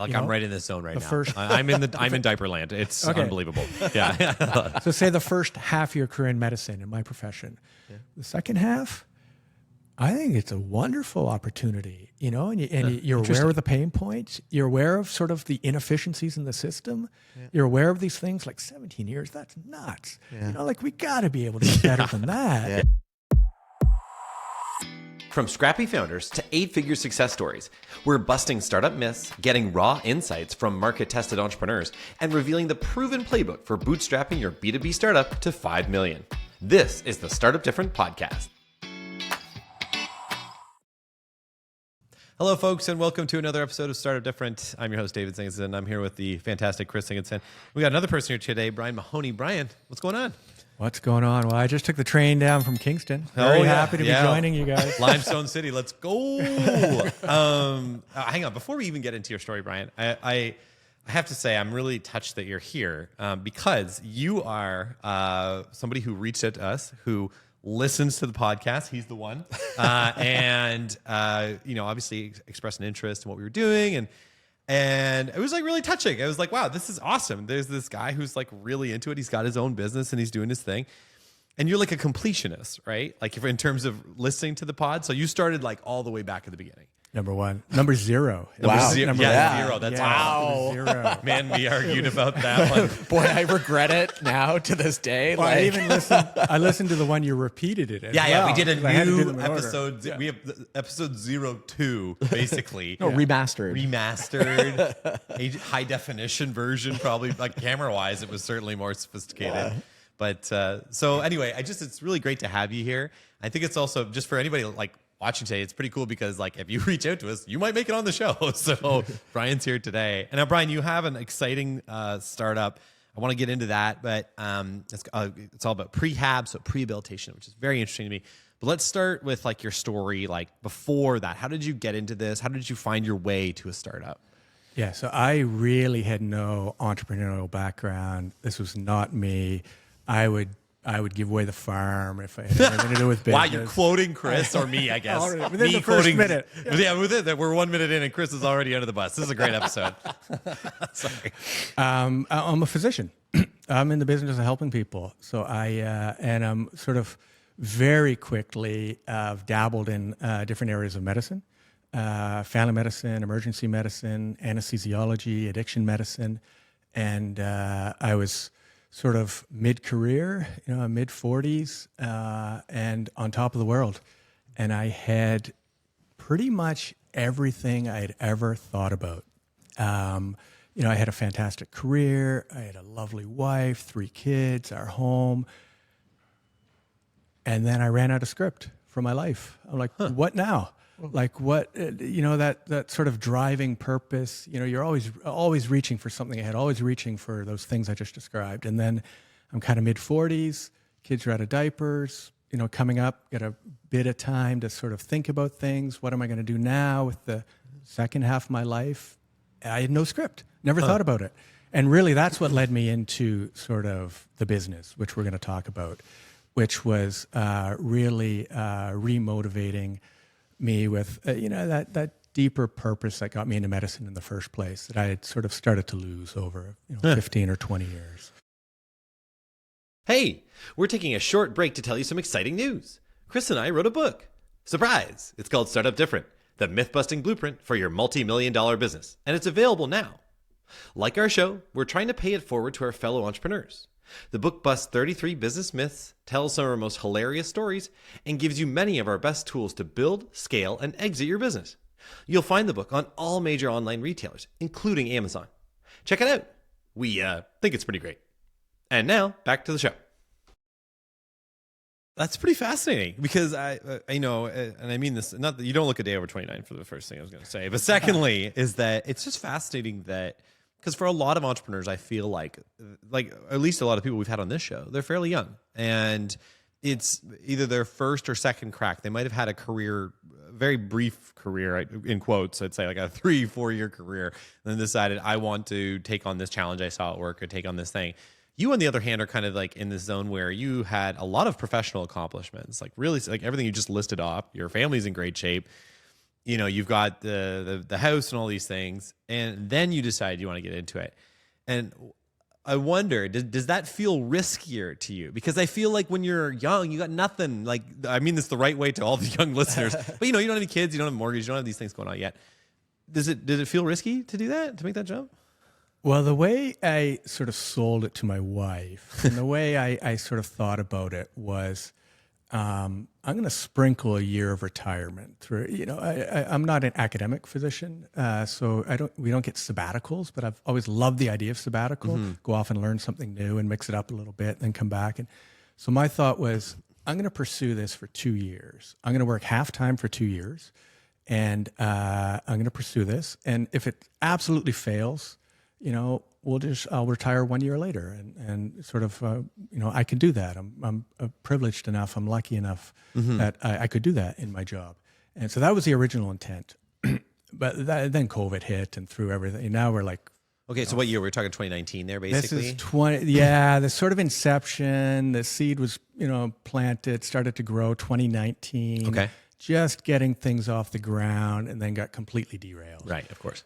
Like I'm right in this zone right now. First, I'm in diaper land. It's unbelievable. Yeah. So say the first half of your career in medicine, in my profession. Yeah. The second half, I think it's a wonderful opportunity, and you're aware of the pain points. You're aware of sort of the inefficiencies in the system. Yeah. You're aware of these things. Like 17 years, that's nuts. Yeah. We got to be able to do better than that. Yeah. From scrappy founders to 8-figure success stories, we're busting startup myths, getting raw insights from market-tested entrepreneurs, and revealing the proven playbook for bootstrapping your B2B startup to 5 million. This is the Startup Different podcast. Hello, folks, and welcome to another episode of Startup Different. I'm your host, David Singleton. I'm here with the fantastic Chris Singleton. We got another person here today, Brian Mahoney. Brian, what's going on? What's going on? Well, I just took the train down from Kingston. Very happy to be joining you guys. Limestone City, let's go. Hang on, before we even get into your story, Brian, I have to say I'm really touched that you're here because you are somebody who reached out to us, who listens to the podcast. He's the one. And obviously expressed an interest in what we were doing, and it was like really touching. I was like, wow, this is awesome. There's this guy who's like really into it. He's got his own business and he's doing his thing. And you're like a completionist, right? Like in terms of listening to the pod. So you started like all the way back at the beginning. Number one. Number zero. Wow. Zero. Zero. That's wow. Zero. Man, we argued about that one. Boy, I regret it now to this day. Well, I listened to the one you repeated it. Yeah, we did a new episode. Yeah. We have episode 02, basically. Remastered. High definition version, probably like camera wise, it was certainly more sophisticated. Yeah. But so anyway, it's really great to have you here. I think it's also just for anybody like watching today, it's pretty cool because like if you reach out to us, you might make it on the show. So Brian's here today. And now, Brian, you have an exciting startup. I want to get into that, but it's all about Prehab, so Prehabilitation, which is very interesting to me. But let's start with like your story, like before that. How did you get into this? How did you find your way to a startup? Yeah, so I really had no entrepreneurial background. This was not me. I would give away the farm if I had anything to do with business. Wow, you're quoting Chris or me, I guess. Within the first minute. Yeah, we're 1 minute in and Chris is already under the bus. This is a great episode. Sorry. I'm a physician. I'm in the business of helping people. So and I'm sort of very quickly dabbled in different areas of medicine, family medicine, emergency medicine, anesthesiology, addiction medicine. And I was sort of mid-career, mid-40s, and on top of the world. And I had pretty much everything I had ever thought about. I had a fantastic career. I had a lovely wife, 3 kids, our home. And then I ran out of script for my life. I'm like, what now? Like what, that sort of driving purpose, you're always reaching for something ahead, always reaching for those things I just described. And then I'm kind of mid-40s, kids are out of diapers, coming up, got a bit of time to sort of think about things. What am I going to do now with the second half of my life? I had no script, never thought about it. And really that's what led me into sort of the business, which we're going to talk about, which was really remotivating me with, that deeper purpose that got me into medicine in the first place that I had sort of started to lose over 15 or 20 years. Hey, we're taking a short break to tell you some exciting news. Chris and I wrote a book. Surprise! It's called Startup Different, the myth-busting blueprint for your multi-million-dollar business, and it's available now. Like our show, we're trying to pay it forward to our fellow entrepreneurs. The book busts 33 business myths, tells some of our most hilarious stories, and gives you many of our best tools to build, scale, and exit your business. You'll find the book on all major online retailers, including Amazon. Check it out. We think it's pretty great. And now, back to the show. That's pretty fascinating because I know, and I mean this, not that you don't look a day over 29 for the first thing I was going to say, but secondly is that it's just fascinating that, because for a lot of entrepreneurs, I feel like at least a lot of people we've had on this show, they're fairly young. And it's either their first or second crack. They might have had a career, very brief career, in quotes, I'd say like a 3-4 year career, and then decided, I want to take on this challenge I saw at work or take on this thing. You, on the other hand, are kind of like in this zone where you had a lot of professional accomplishments, like really like everything you just listed off. Your family's in great shape. you've got the house and all these things, and then you decide you want to get into it. And I wonder, does that feel riskier to you? Because I feel like when you're young, you got nothing. Like, I mean this the right way to all the young listeners, but you don't have any kids, you don't have a mortgage, you don't have these things going on yet. Does it feel risky to do that, to make that jump? Well, the way I sort of sold it to my wife and the way I sort of thought about it was, I'm going to sprinkle a year of retirement through. I'm not an academic physician, so we don't get sabbaticals, but I've always loved the idea of sabbatical. Go off and learn something new and mix it up a little bit, then come back. And so my thought was, I'm going to pursue this for 2 years. I'm going to work half time for 2 years, and I'm going to pursue this. And if it absolutely fails, I'll retire 1 year later, and sort of, I can do that. I'm privileged enough. I'm lucky enough that I could do that in my job. And so that was the original intent. But then COVID hit and threw everything. Now we're like, okay, so what year? We're talking 2019 there, basically? This is the sort of inception. The seed was, planted, started to grow 2019. Okay. Just getting things off the ground, and then got completely derailed. Right, of course.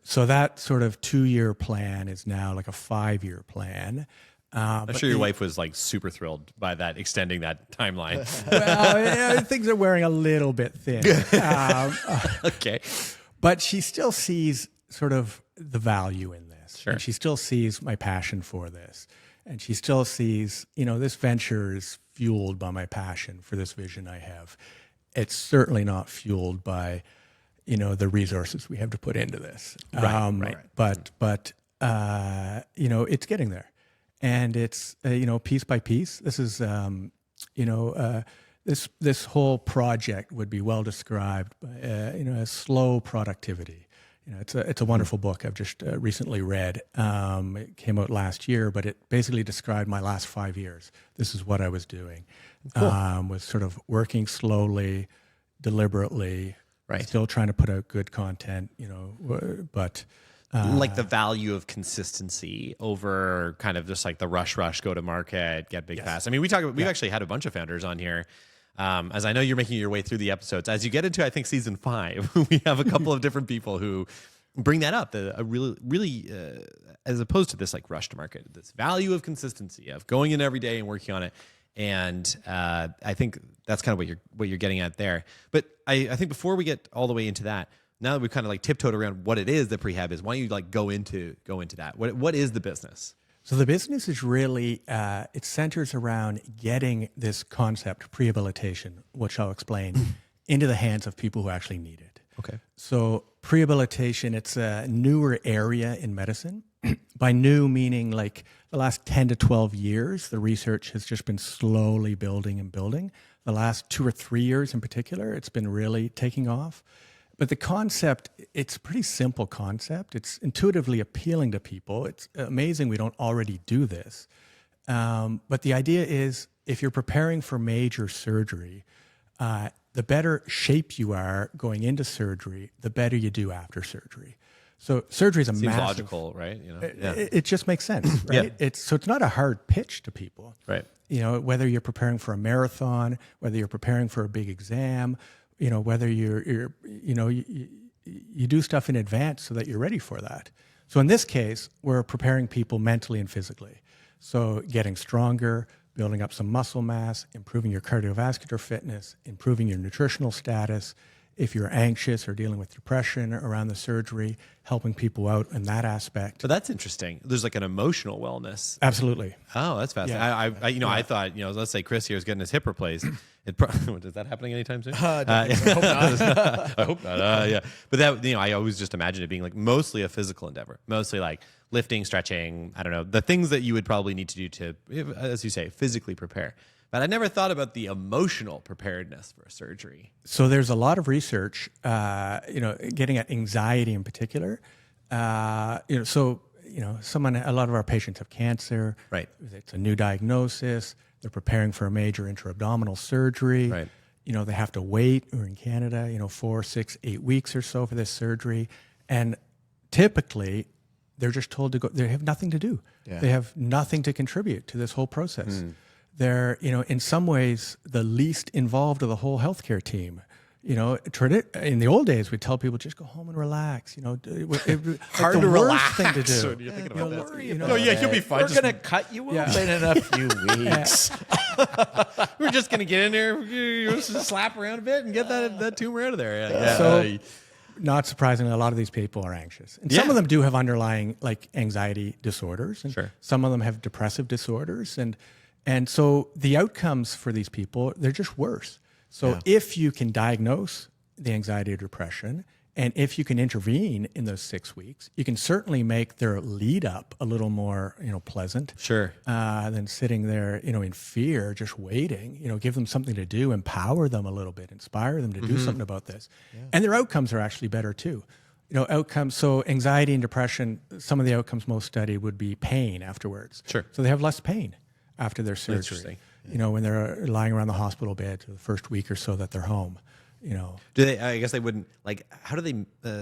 So that sort of 2 year plan is now like a 5 year plan. I'm sure your wife was like super thrilled by that, extending that timeline. Well, things are wearing a little bit thin. Okay. But she still sees sort of the value in this. Sure. And she still sees my passion for this. And she still sees, this venture is fueled by my passion for this vision I have. It's certainly not fueled by the resources we have to put into this. Right. But it's getting there. And it's, piece by piece. This is, this whole project would be well described by, as slow productivity. It's a wonderful book I've just recently read. It came out last year, but it basically described my last 5 years. This is what I was doing. Cool. Was sort of working slowly, deliberately, right. Still trying to put out good content, but like the value of consistency over kind of just like the rush, go to market, get big fast. I mean, we've actually had a bunch of founders on here. As I know you're making your way through the episodes, as you get into, I think, season 5, we have a couple of different people who bring that up. Really, as opposed to this like rush to market, this value of consistency, of going in every day and working on it. And I think that's kind of what you're getting at there. But I think before we get all the way into that, now that we've kind of like tiptoed around what it is that Prehab is, why don't you like go into that? What is the business? So the business is really, it centers around getting this concept, prehabilitation, which I'll explain, into the hands of people who actually need it. Okay. So prehabilitation, it's a newer area in medicine. By new, meaning like the last 10 to 12 years, the research has just been slowly building and building. The last 2 or 3 years in particular, it's been really taking off. But the concept, it's a pretty simple concept. It's intuitively appealing to people. It's amazing we don't already do this. But the idea is if you're preparing for major surgery, the better shape you are going into surgery, the better you do after surgery. So surgery is a Seems massive... logical, right? It just makes sense, right? Yeah. So it's not a hard pitch to people. Right. Whether you're preparing for a marathon, whether you're preparing for a big exam, whether you do stuff in advance so that you're ready for that. So in this case, we're preparing people mentally and physically. So getting stronger, building up some muscle mass, improving your cardiovascular fitness, improving your nutritional status. If you're anxious or dealing with depression around the surgery, helping people out in that aspect. But that's interesting. There's like an emotional wellness. Absolutely. Oh, that's fascinating. Yeah. I thought, let's say Chris here is getting his hip replaced. Is that happening anytime soon? I hope not. I hope not. Yeah. But that, I always just imagine it being like mostly a physical endeavor, mostly like lifting, stretching, I don't know, the things that you would probably need to do to, as you say, physically prepare. But I never thought about the emotional preparedness for a surgery. So there's a lot of research, getting at anxiety in particular. A lot of our patients have cancer. Right. It's a new diagnosis. They're preparing for a major intra-abdominal surgery. Right. They have to wait. We're in Canada, 4, 6, 8 weeks or so for this surgery. And typically, they're just told to go. They have nothing to do. Yeah. They have nothing to contribute to this whole process. They're, in some ways, the least involved of the whole healthcare team. You know, in the old days, we'd tell people just go home and relax. You know, Hard like to the worst relax thing to do. when you're thinking about that. Worry about No, yeah, it. you'll be fine. We're Just- going to cut you open in a few weeks. We're just gonna get in there, just slap around a bit, and get that tumor out of there. Yeah. So, not surprisingly, a lot of these people are anxious, and some of them do have underlying like anxiety disorders, and some of them have depressive disorders, and so the outcomes for these people, they're just worse. So if you can diagnose the anxiety or depression, and if you can intervene in those 6 weeks, you can certainly make their lead up a little more, pleasant. Sure. Than sitting there, in fear, just waiting. Give them something to do, empower them a little bit, inspire them to do something about this, and their outcomes are actually better too. Outcomes. So anxiety and depression, some of the outcomes most studied would be pain afterwards. Sure. So they have less pain after their surgery. Interesting. When they're lying around the hospital bed for the first week or so that they're home. Do they? I guess they wouldn't like. How do they?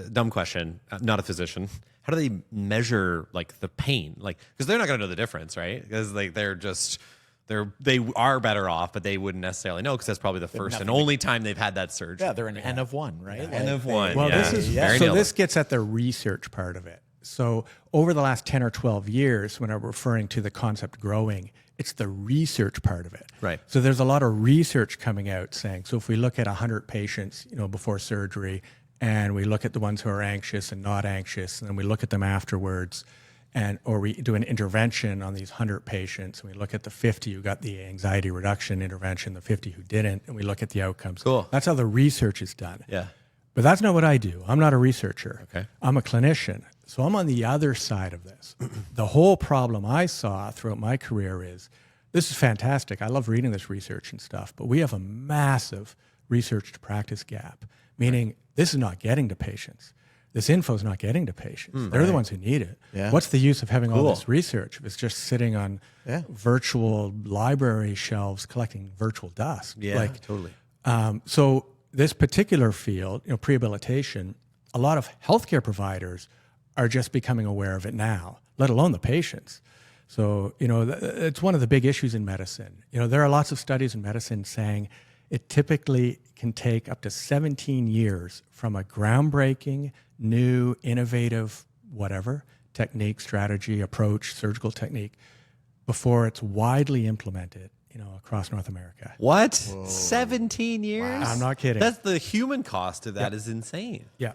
Dumb question. Not a physician. How do they measure like the pain? Like, because they're not going to know the difference, right? Because like they are better off, but they wouldn't necessarily know because that's probably the first and only time they've had that surgery. Yeah, they're an N of 1, right? N of 1. Well, yeah. this is Very so. nailed This it. gets at the research part of it. So over the last 10 or 12 years, when I'm referring to the concept growing, it's the research part of it. Right. So there's a lot of research coming out saying, so if we look at 100 patients, before surgery, and we look at the ones who are anxious and not anxious, and then we look at them afterwards, or we do an intervention on these 100 patients, and we look at the 50 who got the anxiety reduction intervention, the 50 who didn't, and we look at the outcomes. Cool. That's how the research is done. Yeah. But that's not what I do. I'm not a researcher. Okay. I'm a clinician. So I'm on the other side of this. The whole problem I saw throughout my career is, this is fantastic. I love reading this research and stuff, but we have a massive research to practice gap, meaning this is not getting to patients. This info is not getting to patients. They're the ones who need it. Yeah. What's the use of having all this research if it's just sitting on virtual library shelves collecting virtual dust? Yeah. Totally. So this particular field, prehabilitation, a lot of healthcare providers are just becoming aware of it now, let alone the patients. So, it's one of the big issues in medicine. There are lots of studies in medicine saying it typically can take up to 17 years from a groundbreaking, new, innovative, whatever, technique, strategy, approach, surgical technique, before it's widely implemented, across North America. What? 17 years? I'm not kidding. That's the human cost of that is insane. Yeah.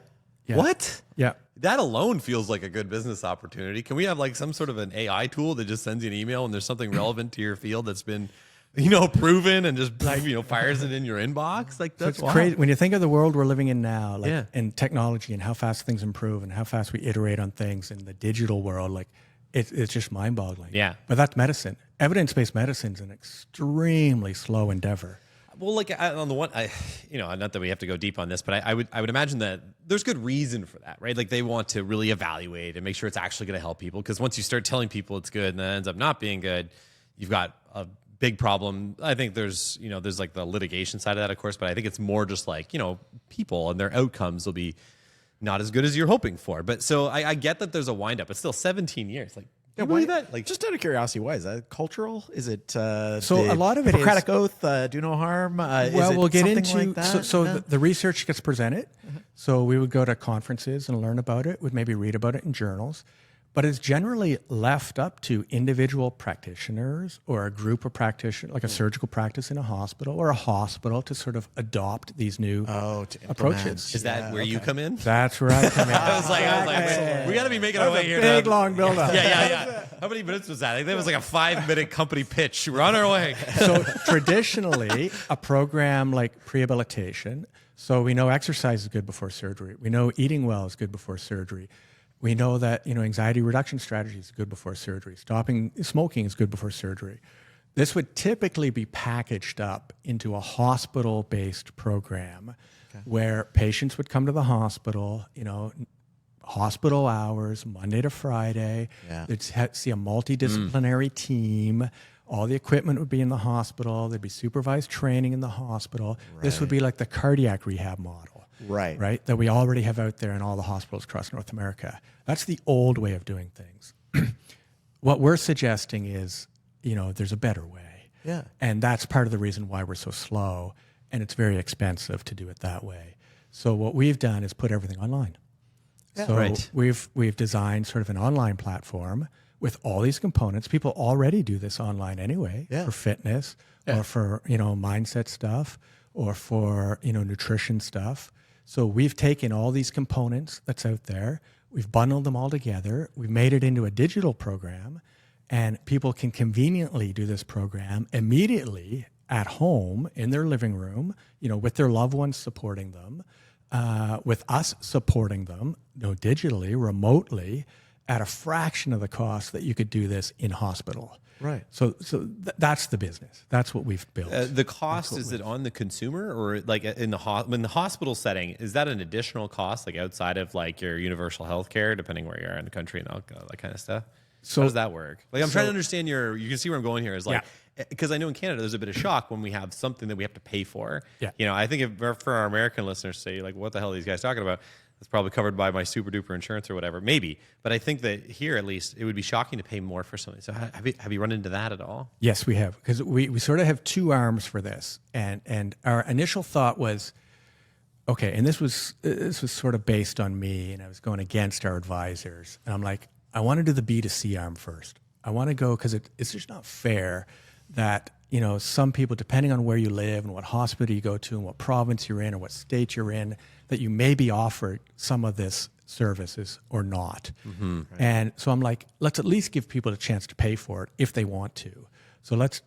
What? Yeah. That alone feels like a good business opportunity. Can we have like some sort of an AI tool that just sends you an email and there's something relevant to your field that's been, proven and just fires it in your inbox? Like that's It's crazy when you think of the world we're living in now, like, Yeah. and technology and how fast things improve and how fast we iterate on things in the digital world. Like, it's just mind-boggling. Yeah. But that's medicine. Evidence-based medicine is an extremely slow endeavor. Well, like on the one, not that we have to go deep on this, but I would imagine that there's good reason for that, right? Like they want to really evaluate and make sure it's actually going to help people. Because once you start telling people it's good and then it ends up not being good, you've got a big problem. I think there's like the litigation side of that, of course, but I think it's more just like, people and their outcomes will be not as good as you're hoping for. But so I get that there's a wind up. It's still 17 years. Like, Yeah, you believe that? Like, just out of curiosity, why is that cultural? Is it So a lot of it is- Hippocratic oath, do no harm? Well, we'll get into like that? so Yeah. the research gets presented. So we would go to conferences and learn about it. We'd maybe read about it in journals, but it's generally left up to individual practitioners or a group of practitioners, like a surgical practice in a hospital or a hospital, to sort of adopt these new to approaches. implement. is that where you come in? That's where I come in. I was like, wait, we got to be making our way here. Big to- long build-up. Yeah. How many minutes was that? I think that was like a 5-minute company pitch. We're on our way. So traditionally, a program like Prehabilitation, so we know exercise is good before surgery. We know eating well is good before surgery. We know that anxiety reduction strategies is good before surgery. Stopping smoking is good before surgery. This would typically be packaged up into a hospital-based program where patients would come to the hospital, hospital hours, Monday to Friday. Yeah. They'd see a multidisciplinary team. All the equipment would be in the hospital. There'd be supervised training in the hospital. This would be like the cardiac rehab model. Right. That we already have out there in all the hospitals across North America. That's the old way of doing things. What we're suggesting is, there's a better way. Yeah. And that's part of the reason why we're so slow. and it's very expensive to do it that way. So what we've done is put everything online. Yeah. So Right. we've designed sort of an online platform with all these components. People already do this online anyway, Yeah. for fitness or for, mindset stuff or for, nutrition stuff. So we've taken all these components that's out there, we've bundled them all together, we've made it into a digital program, and people can conveniently do this program immediately at home in their living room, with their loved ones supporting them, with us supporting them, digitally, remotely, at a fraction of the cost that you could do this in hospital. Right. So that's the business. That's what we've built. The cost, is it on the consumer, or like in the hospital setting, is that an additional cost, like outside of like your universal health care, depending where you are in the country and all that kind of stuff? So- how does that worok? Like, I'm trying to understand you can see where I'm going here is like, because I know in Canada there's a bit of shock when we have something that we have to pay for. Yeah. I think if for our American listeners say like, what the hell are these guys talking about? That's probably covered by my super duper insurance or whatever, maybe. But I think that here, at least, it would be shocking to pay more for something. So have you run into that at all? Yes, we have, because we sort of have two arms for this, and our initial thought was, okay, and this was sort of based on me, and I was going against our advisors, and I'm like, I want to do the B2C arm first. I want to go, because it's just not fair that some people, depending on where you live and what hospital you go to and what province you're in or what state you're in, that you may be offered some of this services or not. Mm-hmm. Right. And so I'm like, let's at least give people a chance to pay for it if they want to. So let's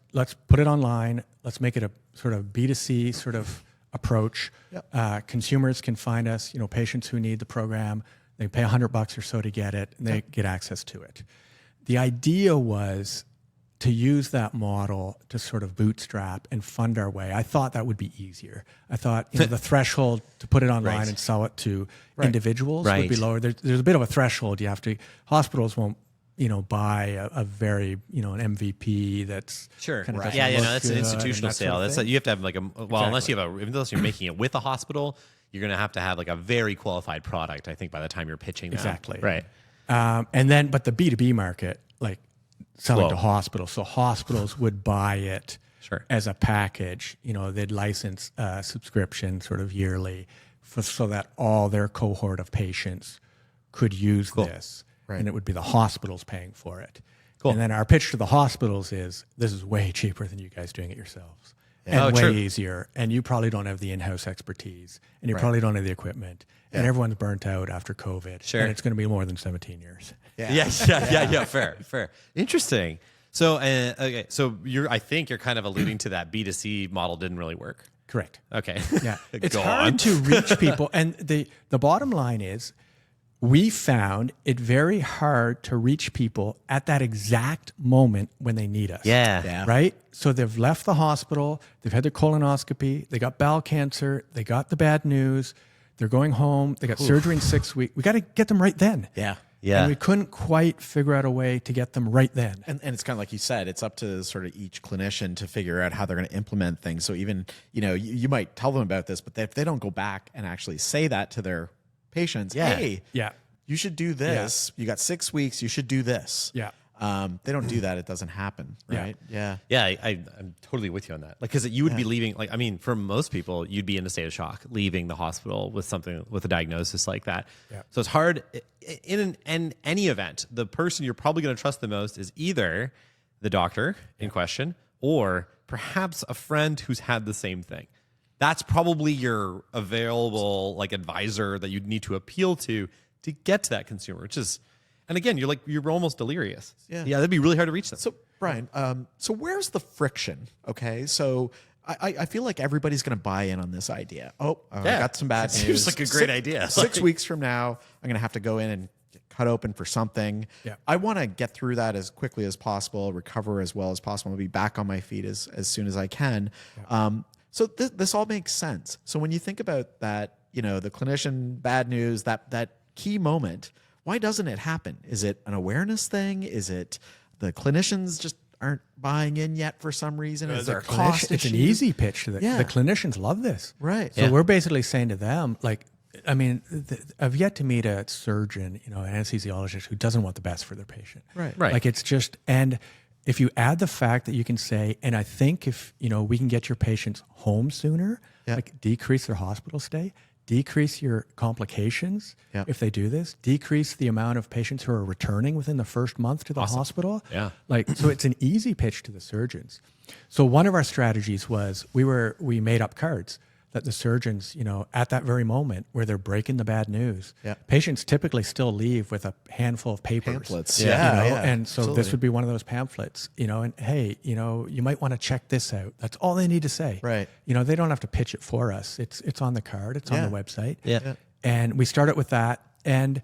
put it online. Let's make it a sort of B2C sort of approach. Yep. Consumers can find us, patients who need the program. They pay $100 or so to get it, and they get access to it. The idea was to use that model to sort of bootstrap and fund our way. I thought that would be easier. I thought the threshold to put it online and sell it to individuals would be lower. There's a bit of a threshold. You have to, hospitals won't, buy a very, an MVP that's sure. kind of That's an institutional sale. That's you have to have like unless you're making it with a hospital, you're going to have like a very qualified product, I think, by the time you're pitching that. Exactly. Right. But the B2B market, like selling to hospitals. So hospitals would buy it as a package. They'd license a subscription sort of yearly so that all their cohort of patients could use this. Right. And it would be the hospitals paying for it. Cool. And then our pitch to the hospitals is, this is way cheaper than you guys doing it yourselves. And way easier. And you probably don't have the in-house expertise. And you probably don't have the equipment. And everyone's burnt out after COVID. Sure. And it's going to be more than 17 years. Yeah. Fair. Interesting. So, okay. So I think you're kind of alluding to that B2C model didn't really work. Correct. Okay. Yeah. It's hard to reach people. And the bottom line is, we found it very hard to reach people at that exact moment when they need us. Yeah. Right? So they've left the hospital, they've had their colonoscopy, they got bowel cancer, they got the bad news, they're going home, they got surgery in 6 weeks. We got to get them right then. Yeah. And we couldn't quite figure out a way to get them right then. And it's kind of like you said, it's up to sort of each clinician to figure out how they're going to implement things. So even, you might tell them about this, but if they don't go back and actually say that to their patients, hey, you should do this. You got 6 weeks, you should do this. Yeah. They don't do that, it doesn't happen, right? Yeah, I'm totally with you on that. Like, because you would be leaving, like, I mean, for most people, you'd be in a state of shock leaving the hospital with a diagnosis like that. Yeah. So it's hard. In any event, the person you're probably going to trust the most is either the doctor in question or perhaps a friend who's had the same thing. That's probably your available like advisor that you'd need to appeal to get to that consumer, which is, and again, you're almost delirious. Yeah, that'd be really hard to reach them. So Brian, so where's the friction? Okay, so I feel like everybody's going to buy in on this idea. I got some bad news. Seems like a great idea. 6 weeks from now, I'm going to have to go in and get cut open for something. Yeah. I want to get through that as quickly as possible, recover as well as possible, and be back on my feet as soon as I can. Yeah. So this all makes sense. So when you think about that, the clinician bad news, that key moment, why doesn't it happen? Is it an awareness thing? Is it the clinicians just aren't buying in yet for some reason? Is there a cost It's issue? an easy pitch to the clinicians love this. Right. So we're basically saying to them, like, I mean, I've yet to meet a surgeon, an anesthesiologist who doesn't want the best for their patient. Right. Like it's just, and if you add the fact that you can say, and I think if, we can get your patients home sooner, like decrease their hospital stay, decrease your complications if they do this, decrease the amount of patients who are returning within the first month to the hospital. Yeah. So it's an easy pitch to the surgeons. So one of our strategies was we made up cards that the surgeons, at that very moment where they're breaking the bad news, patients typically still leave with a handful of papers. Pamphlets. And so absolutely. this would be one of those pamphlets, and hey, you might want to check this out. That's all they need to say. Right. They don't have to pitch it for us. It's on the card. It's on the website. Yeah. And we started with that, and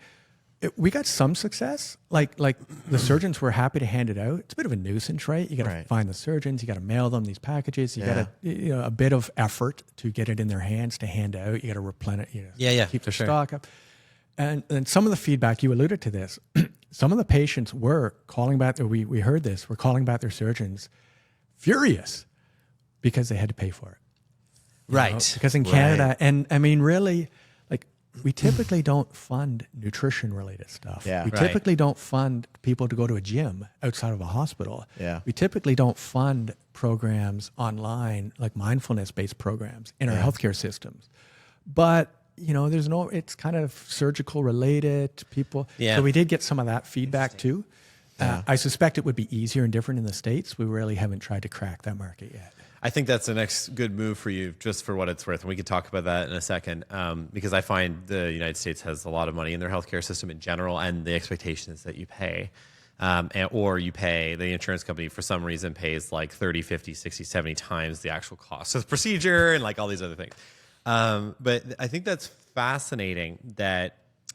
we got some success. Like the surgeons were happy to hand it out. It's a bit of a nuisance, right? You got to find the surgeons. You got to mail them these packages. You got to a bit of effort to get it in their hands to hand out. You got to replenish. Keep the stock up. And some of the feedback, you alluded to this. Some of the patients were calling back. We heard this. Were calling back their surgeons, furious because they had to pay for it. Right. Because in Canada, and I mean, really, we typically don't fund nutrition-related stuff. Yeah. We typically don't fund people to go to a gym outside of a hospital. Yeah. We typically don't fund programs online, like mindfulness-based programs in our healthcare systems. But, it's kind of surgical related to people. Yeah. So we did get some of that feedback too. I suspect it would be easier and different in the States. We really haven't tried to crack that market yet. I think that's the next good move for you, just for what it's worth. And we could talk about that in a second, because I find the United States has a lot of money in their healthcare system in general, and the expectation is that you pay, or you pay, the insurance company for some reason pays like 30, 50, 60, 70 times the actual cost of the procedure and like all these other things. But I think that's fascinating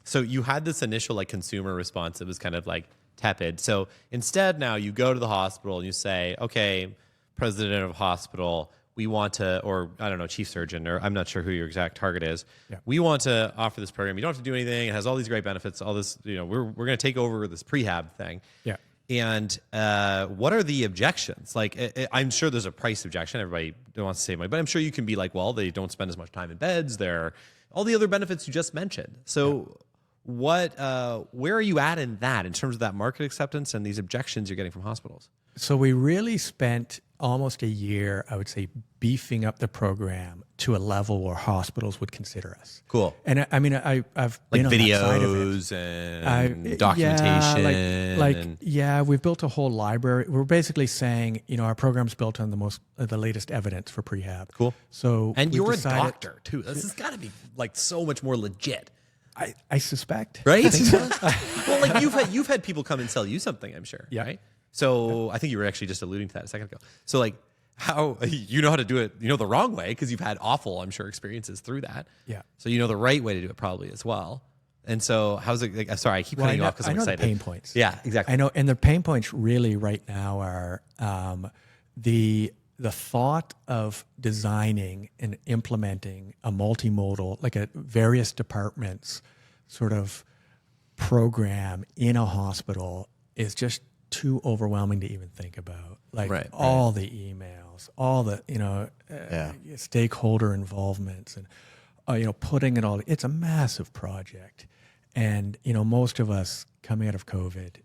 so you had this initial like consumer response that was kind of like tepid. So instead now you go to the hospital and you say, okay, president of hospital, we want to, or I don't know, chief surgeon, or I'm not sure who your exact target is. Yeah. We want to offer this program. You don't have to do anything. It has all these great benefits. All this, we're going to take over this prehab thing. Yeah. And what are the objections? Like, I'm sure there's a price objection. Everybody wants to save money, but I'm sure you can be like, well, they don't spend as much time in beds. There are all the other benefits you just mentioned. So where are you at in that, in terms of that market acceptance and these objections you're getting from hospitals? So we really spent almost a year, I would say, beefing up the program to a level where hospitals would consider us. Cool. And I mean, I've like been on videos that side of and documentation. We've built a whole library. We're basically saying, our program's built on the latest evidence for prehab. Cool. So and you're a doctor too. This has got to be like so much more legit. I suspect. Right? I think so. Well, like you've had people come and sell you something, I'm sure. Yeah. Right? So I think you were actually just alluding to that a second ago. So like how to do it, the wrong way, because you've had awful, I'm sure, experiences through that. Yeah. So the right way to do it probably as well. And so how's it, like, sorry, I keep cutting you off because I'm excited. I know the pain points. Yeah, exactly. I know. And the pain points really right now are the thought of designing and implementing a multimodal, like a various departments sort of program in a hospital is just too overwhelming to even think about. Like all the emails, all the stakeholder involvements, and putting it all. It's a massive project, and most of us coming out of COVID.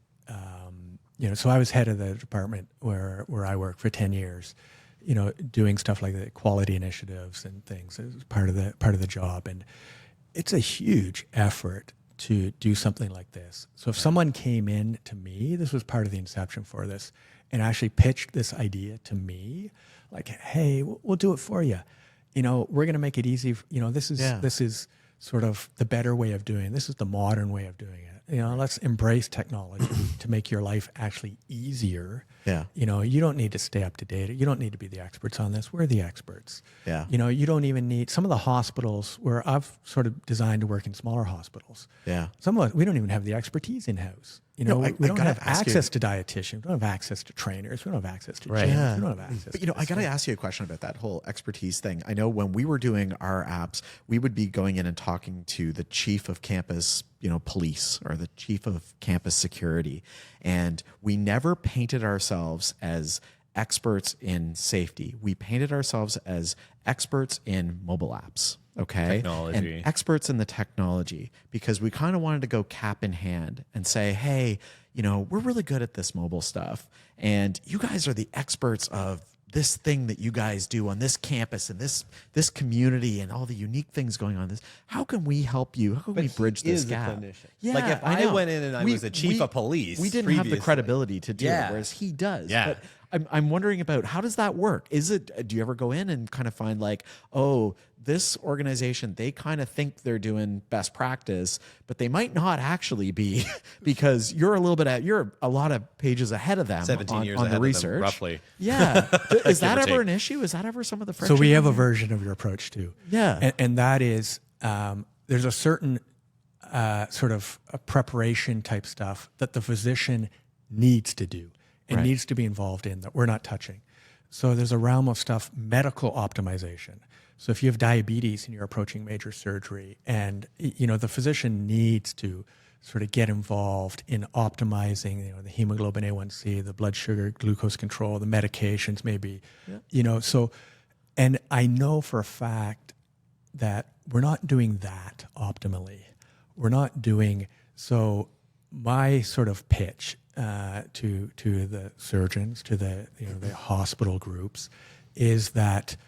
So I was head of the department where I worked for 10 years. Doing stuff like the quality initiatives and things. It was part of the job, and it's a huge effort to do something like this. So if someone came in to me, this was part of the inception for this, and actually pitched this idea to me, like, hey, we'll do it for you. We're going to make it easy. This is sort of the better way of doing it. This is the modern way of doing it. Let's embrace technology to make your life actually easier. Yeah. You don't need to stay up to date. You don't need to be the experts on this. We're the experts. Yeah. You don't even need some of the hospitals where I've sort of designed to work in smaller hospitals. Yeah. Some of us, we don't even have the expertise in house. We don't have access to dietitians. We don't have access to trainers. We don't have access to gyms. Yeah. We don't have access. But I got to ask you a question about that whole expertise thing. I know when we were doing our apps, we would be going in and talking to the chief of campus, police, or the chief of campus security, and we never painted ourselves as experts in safety. We painted ourselves as experts in mobile apps. Okay. Technology. And experts in the technology, because we kind of wanted to go cap in hand and say, hey, we're really good at this mobile stuff, and you guys are the experts of this thing that you guys do on this campus and this community and all the unique things going on. How can we help you? How can we bridge this gap? Yeah, like if I went in and I was a chief of police, we didn't have the credibility to do it, whereas he does. Yeah. But I'm wondering about, how does that work? Do you ever go in and kind of find like, oh, this organization, they kind of think they're doing best practice, but they might not actually be, because you're a lot of pages ahead of them 17 years on ahead the research. of them, roughly. Yeah. Is that Give or ever take. an issue? Is that ever some of the friction? So we have a version of your approach too. Yeah. And that is, there's a certain sort of a preparation type stuff that the physician needs to do and needs to be involved in that we're not touching. So there's a realm of stuff, medical optimization. So if you have diabetes and you're approaching major surgery, and the physician needs to sort of get involved in optimizing, the hemoglobin A1C, the blood sugar, glucose control, the medications maybe, so, and I know for a fact that we're not doing that optimally. We're not doing, so my sort of pitch to the surgeons, to the hospital groups, is that,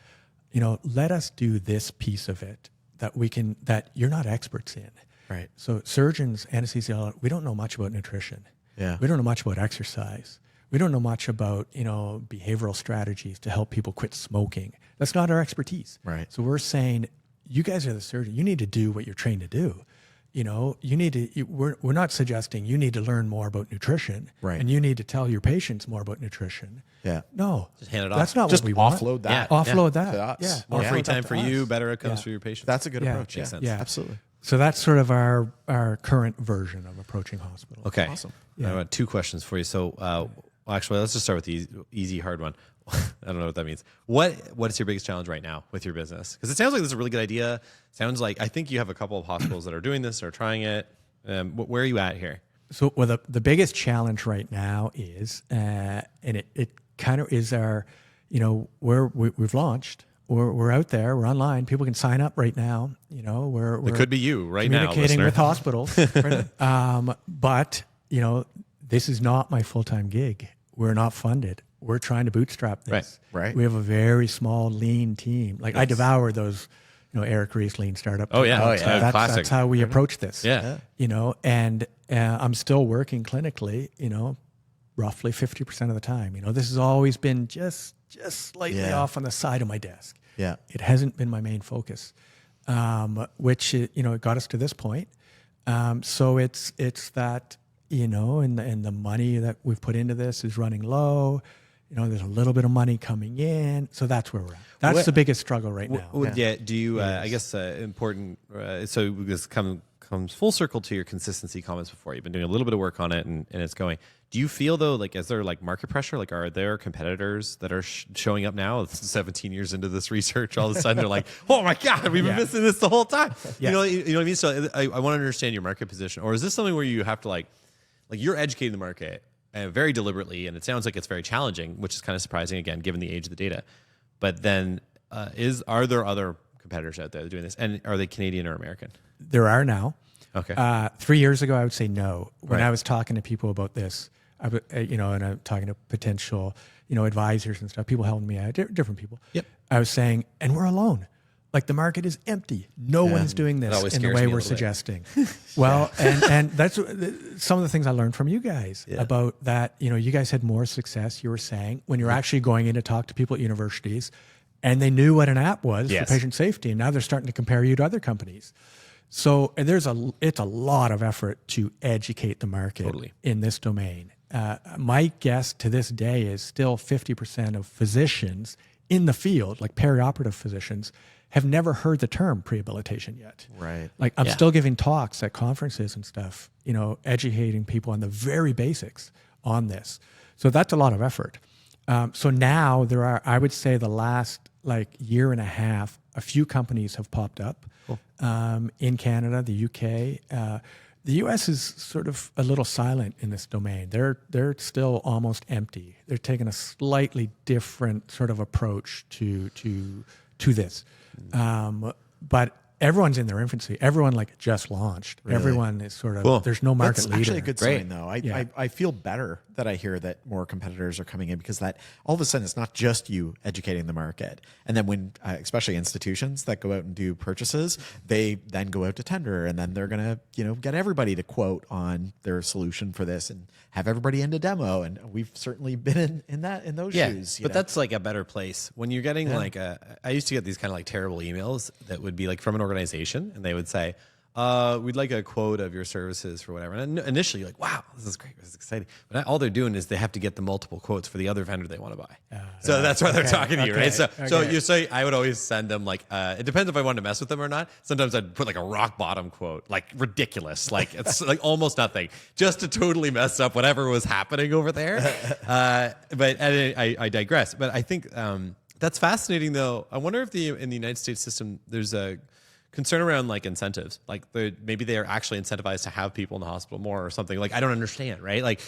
let us do this piece of it that you're not experts in. Right. So surgeons, anesthesiologists, we don't know much about nutrition. Yeah. We don't know much about exercise. We don't know much about, behavioral strategies to help people quit smoking. That's not our expertise. Right. So we're saying, you guys are the surgeon. You need to do what you're trained to do. You need to, we're not suggesting you need to learn more about nutrition. Right. And you need to tell your patients more about nutrition. Yeah. No. Just hand it off. That's not Just what we want. offload that. Offload to that. us. Yeah. More Offload free that time to for us. you, better outcomes Yeah. for your patients. That's a good Yeah. approach. Makes sense. Yeah. Absolutely. So that's sort of our current version of approaching hospitals. Okay. Awesome. I have 2 questions for you. So, actually, let's just start with the easy, hard one. I don't know what that means. What's your biggest challenge right now with your business? Because it sounds like this is a really good idea. Sounds like, I think you have a couple of hospitals that are doing this or trying it. Where are you at here? So, the biggest challenge right now is, and it kind of is our, we've launched. We're out there. We're online. People can sign up right now. We're It could be you right now, communicating listener. with hospitals. But this is not my full-time gig. We're not funded. We're trying to bootstrap this. Right. We have a very small, lean team. Like I devour those, Eric Ries lean startup. Oh, yeah. techniques. Oh, yeah. Classic. That's how we approach this. Yeah. And I'm still working clinically. Roughly 50% of the time. This has always been just slightly off on the side of my desk. Yeah. It hasn't been my main focus, which it got us to this point. So it's that and the money that we've put into this is running low. There's a little bit of money coming in, so that's where we're at. That's the biggest struggle right now. Yeah. Do you? I guess important. So this comes full circle to your consistency comments before. You've been doing a little bit of work on it, and it's going. Do you feel though, like, is there like market pressure? Like, are there competitors that are showing up now? 17 years into this research, all of a sudden they're like, "Oh my God, we've been missing this the whole time." Yeah. You know what I mean? So I want to understand your market position, or is this something where you have to like you're educating the market very deliberately, and it sounds like it's very challenging, which is kind of surprising again, given the age of the data. But then, are there other competitors out there doing this, and are they Canadian or American? There are now. Okay. 3 years ago, I would say no. When Right. I was talking to people about this, and I'm talking to potential, advisors and stuff, people helping me out, different people. Yep. I was saying, and we're alone. Like the market is empty. No one's doing That this always in the scares way me a we're little bit. suggesting. Well, and that's some of the things I learned from you guys about that. You guys had more success, you were saying, when you're actually going in to talk to people at universities and they knew what an app was Yes. for patient safety. And now they're starting to compare you to other companies. So and it's a lot of effort to educate the market Totally. in this domain. My guess to this day is still 50% of physicians in the field, like perioperative physicians, have never heard the term prehabilitation yet. Right. Like I'm Yeah. still giving talks at conferences and stuff, educating people on the very basics on this. So that's a lot of effort. So now there are, I would say the last year and a half, a few companies have popped up in Canada, the UK. The US is sort of a little silent in this domain. They're still almost empty. They're taking a slightly different sort of approach to this. But everyone's in their infancy. Everyone like just launched. Really? Everyone is sort of, Cool. there's no market That's leader. actually a good Great. sign, though. Yeah. I feel better that I hear that more competitors are coming in, because that all of a sudden it's not just you educating the market. And then when, especially institutions that go out and do purchases, they then go out to tender, and then they're going to, get everybody to quote on their solution for this and have everybody into demo. And we've certainly been in those shoes. But that's like a better place when you're getting like I used to get these kind of like terrible emails that would be like from an organization, and they would say, we'd like a quote of your services for whatever. And initially you're like, wow, this is great. This is exciting. But all they're doing is they have to get the multiple quotes for the other vendor they want to buy. So that's why they're talking to you, right? So you say, I would always send them like, it depends if I wanted to mess with them or not. Sometimes I'd put like a rock bottom quote, like ridiculous, like it's like almost nothing, just to totally mess up whatever was happening over there. But I digress. But I think that's fascinating though. I wonder if in the United States system, there's a concern around like incentives, like maybe they are actually incentivized to have people in the hospital more or something. Like I don't understand, right? Like,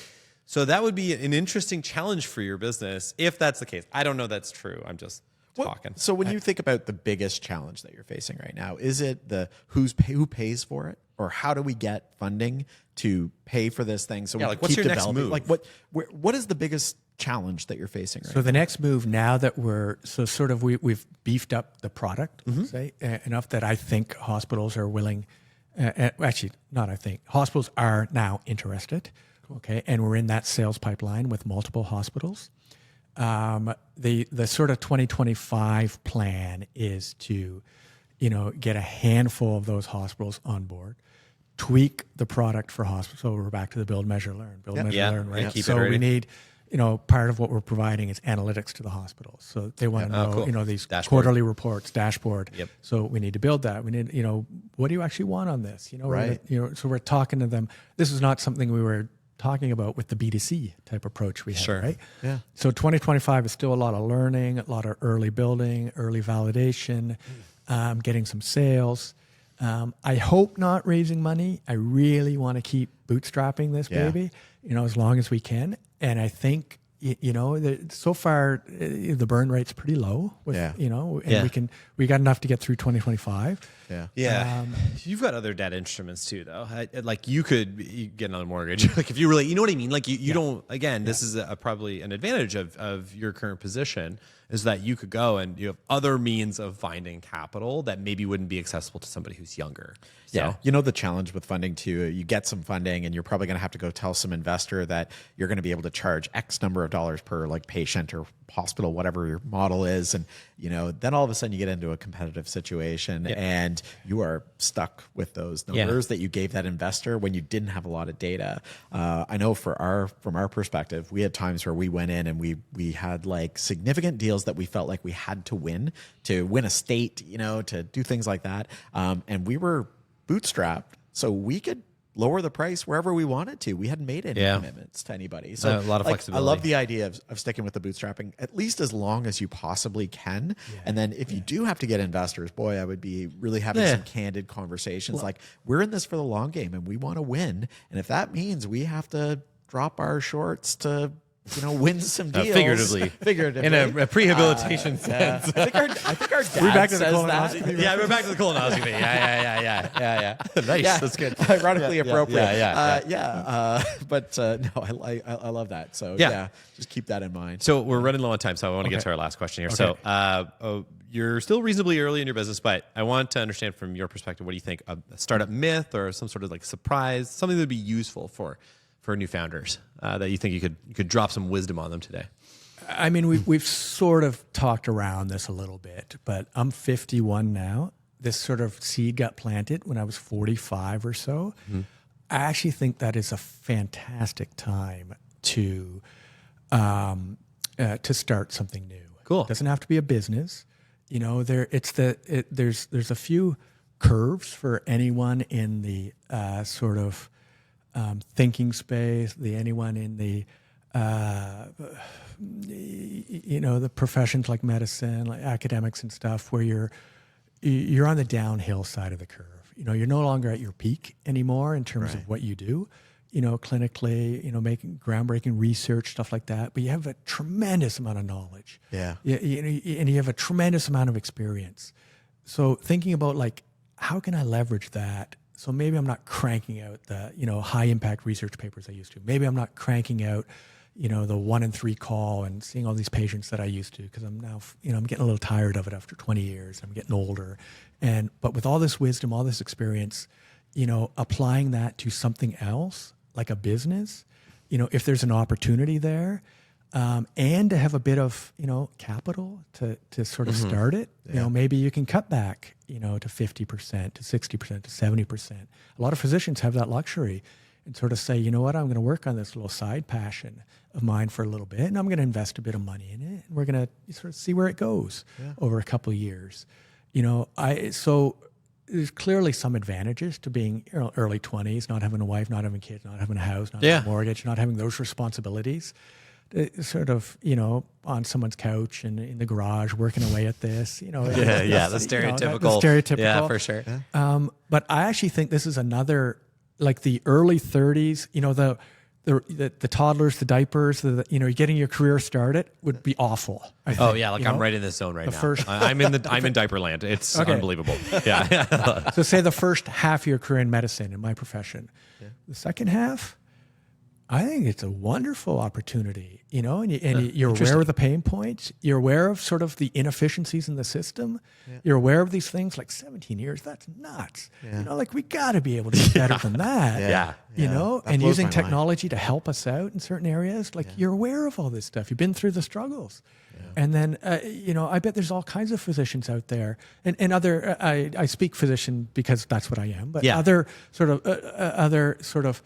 so that would be an interesting challenge for your business if that's the case. I don't know that's true. I'm just talking. So when you think about the biggest challenge that you're facing right now, is it who pays for it, or how do we get funding to pay for this thing? So like what's your next move? Like what is the biggest challenge that you're facing right So the next move, now that we've beefed up the product, say, enough that I think hospitals are willing, actually not I think, hospitals are now interested, okay, and we're in that sales pipeline with multiple hospitals. The sort of 2025 plan is to, get a handful of those hospitals on board, tweak the product for hospitals. So we're back to the build, measure, learn, learn, right? Keep so it we need, part of what we're providing is analytics to the hospitals. So they want to know, cool. These Dashboard. quarterly reports, dashboard. Yep. So we need to build that. We need, what do you actually want on this? Right. So we're talking to them. This is not something we were talking about with the B2C type approach we have, Sure. right? Yeah. So 2025 is still a lot of learning, a lot of early building, early validation, getting some sales. I hope not raising money. I really want to keep bootstrapping this baby, as long as we can. And I think, so far the burn rate's pretty low with, and we got enough to get through 2025. Yeah. You've got other debt instruments too, though. Like you could get another mortgage. Like if you really, you know what I mean? Like you don't, again, this is probably an advantage of your current position, is that you could go and you have other means of finding capital that maybe wouldn't be accessible to somebody who's younger. So. Yeah. The challenge with funding too, you get some funding and you're probably going to have to go tell some investor that you're going to be able to charge X number of dollars per like patient or hospital, whatever your model is. And, then all of a sudden you get into a competitive situation and you are stuck with those numbers that you gave that investor when you didn't have a lot of data. I know from our perspective, we had times where we went in and we had like significant deals that we felt like we had to win a state, to do things like that. And we were bootstrapped, so we could lower the price wherever we wanted to. We hadn't made any commitments to anybody. So a lot of flexibility. I love the idea of sticking with the bootstrapping at least as long as you possibly can. Yeah. And then if you do have to get investors, boy, I would be really having some candid conversations. Like, we're in this for the long game and we want to win. And if that means we have to drop our shorts to win some deals. Figuratively. In a prehabilitation sense. I think our dad We're back to the says colonoscopy. that. Yeah, we're back to the colonoscopy. Yeah. Nice. Yeah. That's good. Ironically appropriate. Yeah. But no, I love that. So just keep that in mind. So we're running low on time, so I want to get to our last question here. Okay. So you're still reasonably early in your business, but I want to understand from your perspective, what do you think a startup myth or some sort of like surprise, something that would be useful for new founders that you think you could drop some wisdom on them today? I mean, we've sort of talked around this a little bit, but I'm 51 now. This sort of seed got planted when I was 45 or so. Mm-hmm. I actually think that is a fantastic time to start something new. Cool. It doesn't have to be a business. There's a few curves for anyone in the sort of thinking space, anyone in the the professions like medicine, like academics and stuff, where you're on the downhill side of the curve. You're no longer at your peak anymore in terms of what you do, clinically, making groundbreaking research, stuff like that. But you have a tremendous amount of knowledge. Yeah. And you have a tremendous amount of experience. So thinking about like, how can I leverage that? So maybe I'm not cranking out the, high impact research papers I used to. Maybe I'm not cranking out, the 1 in 3 call and seeing all these patients that I used to, because I'm now, I'm getting a little tired of it after 20 years. I'm getting older. But with all this wisdom, all this experience, applying that to something else, like a business, if there's an opportunity there, and to have a bit of, capital to sort of start it, maybe you can cut back, to 50%, to 60%, to 70%. A lot of physicians have that luxury and sort of say, you know what, I'm going to work on this little side passion of mine for a little bit, and I'm going to invest a bit of money in it, and we're going to sort of see where it goes over a couple of years. So there's clearly some advantages to being early 20s, not having a wife, not having kids, not having a house, not having a mortgage, not having those responsibilities. Sort of, on someone's couch and in the garage working away at this, the stereotypical. The stereotypical. Yeah, for sure. But I actually think this is another, like the early 30s, the toddlers, the diapers, getting your career started would be awful. I think, I'm right in this zone right now. First, I'm in diaper land. It's unbelievable. Yeah. So say the first half of your career in medicine, in my profession, the second half, I think it's a wonderful opportunity, and you're aware of the pain points. You're aware of sort of the inefficiencies in the system. You're aware of these things like 17 years. That's nuts. We got to be able to do better than that. And using technology to help us out in certain areas. You're aware of all this stuff. You've been through the struggles. And then, I bet there's all kinds of physicians out there and other, I speak physician because that's what I am, but other sort of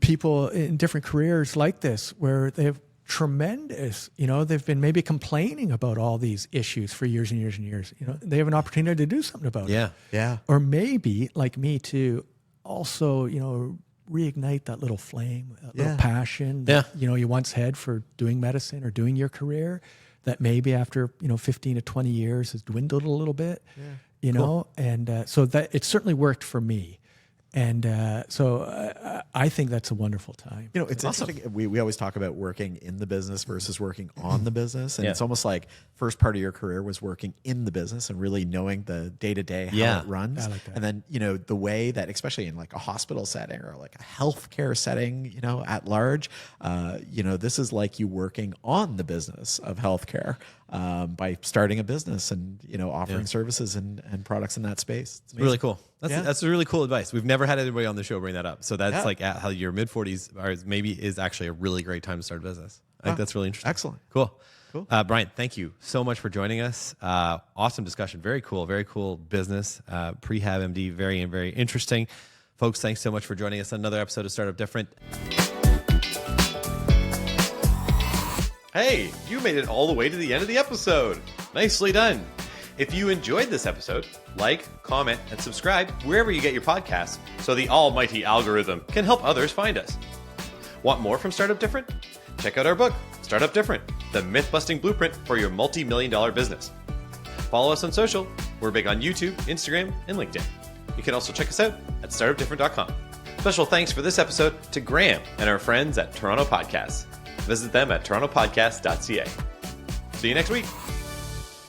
people in different careers like this where they have tremendous, they've been maybe complaining about all these issues for years and years and years. They have an opportunity to do something about it. Yeah. Or maybe, like me too, also, reignite that little flame, that little passion that, you once had for doing medicine or doing your career that maybe after, 15 to 20 years has dwindled a little bit, and so that it certainly worked for me. And so I think that's a wonderful time. It's awesome. Interesting. We always talk about working in the business versus working on the business. And it's almost like first part of your career was working in the business and really knowing the day-to-day, how it runs. I like that. And then, the way that, especially in like a hospital setting or like a healthcare setting, at large, this is like you working on the business of healthcare by starting a business and, offering services and products in that space. It's really cool. That's really cool advice. We've never had anybody on the show bring that up. So that's like how your mid 40s is actually a really great time to start a business. I think that's really interesting. Excellent. Cool. Brian, thank you so much for joining us. Awesome discussion. Very cool business. Prehab MD, very, very interesting. Folks, thanks so much for joining us on another episode of Startup Different. Hey, you made it all the way to the end of the episode. Nicely done. If you enjoyed this episode, like, comment, and subscribe wherever you get your podcasts so the almighty algorithm can help others find us. Want more from Startup Different? Check out our book, Startup Different, the myth-busting blueprint for your multi-million-dollar business. Follow us on social. We're big on YouTube, Instagram, and LinkedIn. You can also check us out at startupdifferent.com. Special thanks for this episode to Graham and our friends at Toronto Podcasts. Visit them at torontopodcast.ca. See you next week.